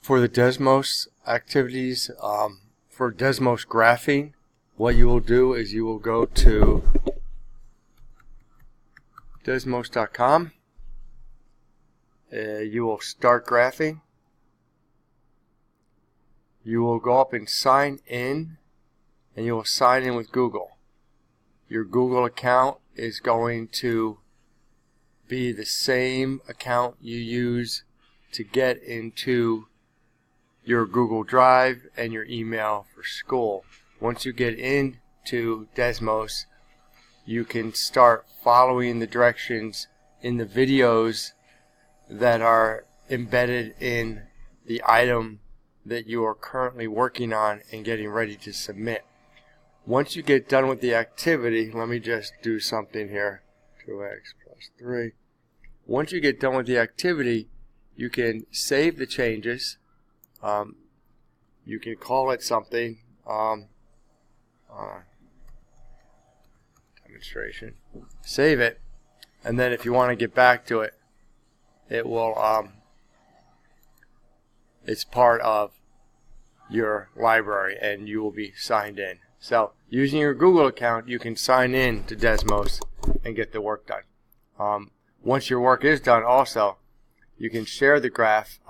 For the Desmos activities, for Desmos graphing, what you will do is you will go to desmos.com. You will start graphing. You will go up and sign in, and you will sign in with Google. Your Google account is going to be the same account you use to get into your Google Drive and your email for school. Once you get into Desmos, you can start following the directions in the videos that are embedded in the item that you are currently working on and getting ready to submit. Once you get done with the activity, let me just do something here. 2x plus 3. Once you get done with the activity, you can save the changes. You can call it something. Demonstration. Save it, and then if you want to get back to it, it will. It's part of your library, and you will be signed in. So, using your Google account, you can sign in to Desmos and get the work done. Once your work is done, also, you can share the graph.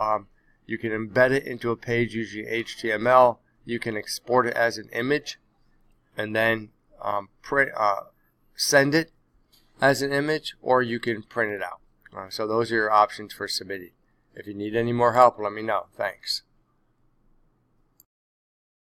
You can embed it into a page using HTML. You can export it as an image, and then send it as an image, or you can print it out. So those are your options for submitting. If you need any more help, let me know. Thanks.